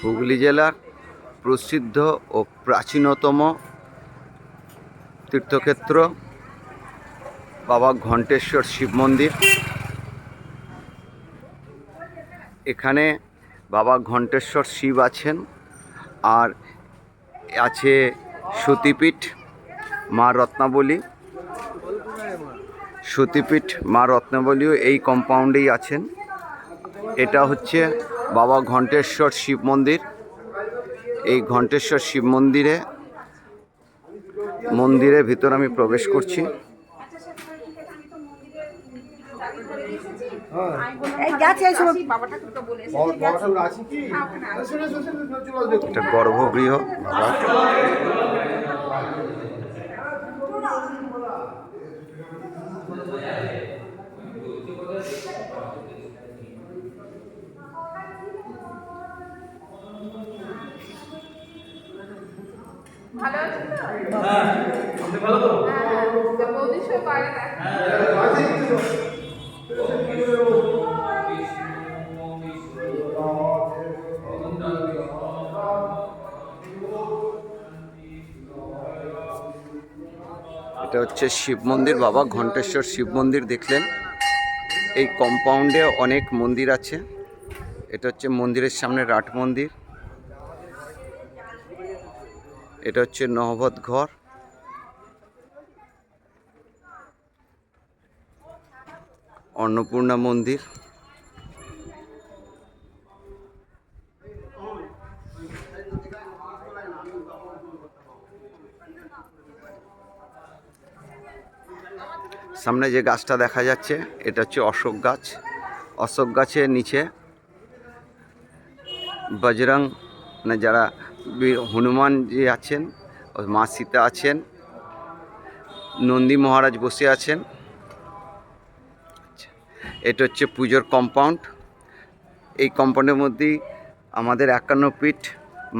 হুগলি জেলার প্রসিদ্ধ ও প্রাচীনতম তীর্থক্ষেত্র বাবা ঘণ্টেশ্বর শিব মন্দির। এখানে বাবা ঘণ্টেশ্বর শিব আছেন, আর আছে সতীপীঠ মা রত্নাবলী। সতীপীঠ মা রত্নাবলীও এই কম্পাউন্ডেই আছেন। এটা হচ্ছে বাবা ঘণ্টেশ্বর শিব মন্দির। এই ঘণ্টেশ্বর শিব মন্দিরের ভিতর আমি প্রবেশ করছি। এটা গর্ভগৃহ। ভালো আছেন তো? হ্যাঁ, আপনি ভালো তো? হ্যাঁ, বৌদি সব বাইরে দেখেন। এটা হচ্ছে শিব মন্দির, বাবা ঘণ্টেশ্বর শিব মন্দির। দেখলেন এই কম্পাউন্ডে অনেক মন্দির আছে। এটা হচ্ছে মন্দিরের সামনে রাট মন্দির। এটা হচ্ছে নহবত ঘর। অন্নপূর্ণা মন্দির। সামনে যে গাছটা দেখা যাচ্ছে এটা হচ্ছে অশোক গাছ। অশোক গাছের নিচে বজরং, মানে যারা হনুমান যে আছেন, মা সীতা আছেন, নন্দী মহারাজ বসে আছেন। এটা হচ্ছে পুজোর কম্পাউন্ড। এই কম্পাউন্ডের মধ্যেই আমাদের 51 পীঠ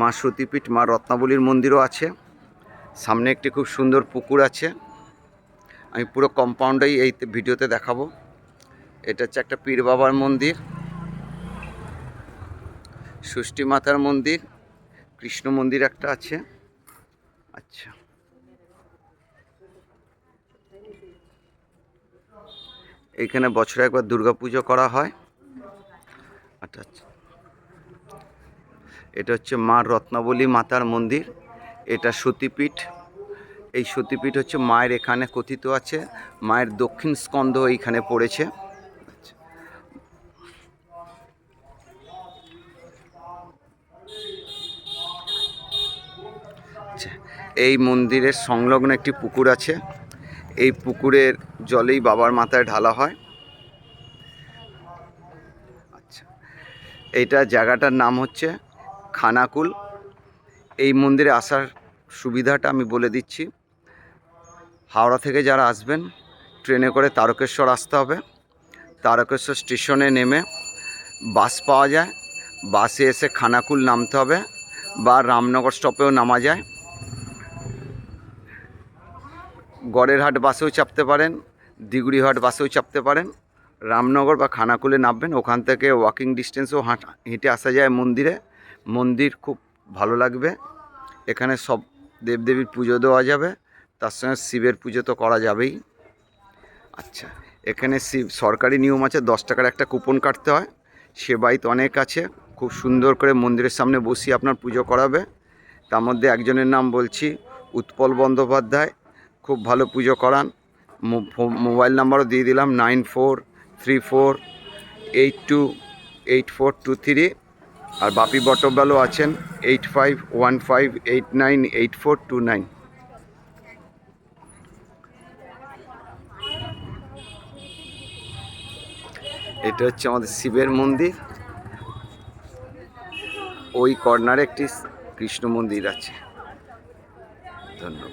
মা সতীপীঠ মা রত্নাবলীর মন্দিরও আছে। সামনে একটি খুব সুন্দর পুকুর আছে। আমি পুরো কম্পাউন্ডেই এই ভিডিওতে দেখাবো। এটা হচ্ছে একটা পীর বাবার মন্দির, ষষ্ঠী মাতার মন্দির, কৃষ্ণ মন্দির একটা আছে। আচ্ছা, এইখানে বছরে একবার দুর্গাপুজো করা হয়। আচ্ছা, এটা হচ্ছে মা রত্নাবলী মাতার মন্দির। এটা সতীপীঠ। এই সতীপীঠ হচ্ছে মায়ের এখানে কথিত আছে মায়ের দক্ষিণ স্কন্ধ এইখানে পড়েছে। এই মন্দিরের সংলগ্ন একটি পুকুর আছে। এই পুকুরের জলেই বাবার মাথায় ঢালা হয়। আচ্ছা, এইটা জায়গাটার নাম হচ্ছে খানাকুল। এই মন্দিরে আসার সুবিধাটা আমি বলে দিচ্ছি। হাওড়া থেকে যারা আসবেন ট্রেনে করে তারকেশ্বর আসতে হবে। তারকেশ্বর স্টেশনে নেমে বাস পাওয়া যায়। বাসে এসে খানাকুল নামতে হবে, বা রামনগর স্টপেও নামা যায়। গড়েরহাট বাসেও চাপতে পারেন, দিগুড়িহাট বাসেও চাপতে পারেন। রামনগর বা খানাকুলে নামবেন। ওখান থেকে ওয়াকিং ডিস্টেন্সও হেঁটে আসা যায় মন্দিরে। মন্দির খুব ভালো লাগবে। এখানে সব দেবদেবীর পুজো দেওয়া যাবে, তার সঙ্গে শিবের পুজো তো করা যাবেই। আচ্ছা, এখানে সরকারি নিয়ম আছে, 10 টাকার একটা কুপন কাটতে হয়। সেবায়িত অনেক আছে, খুব সুন্দর করে মন্দিরের সামনে বসিয়ে আপনার পুজো করাবে। তার মধ্যে একজনের নাম বলছি, উৎপল বন্দ্যোপাধ্যায়, খুব ভালো পুজো করান। মোবাইল নাম্বারও দিয়ে দিলাম 9434828423। আর বাপি বটব্যালও আছেন 8515898429। এটা হচ্ছে আমাদের শিবের মন্দির। ওই কর্নারে একটি কৃষ্ণ মন্দির আছে। ধন্যবাদ।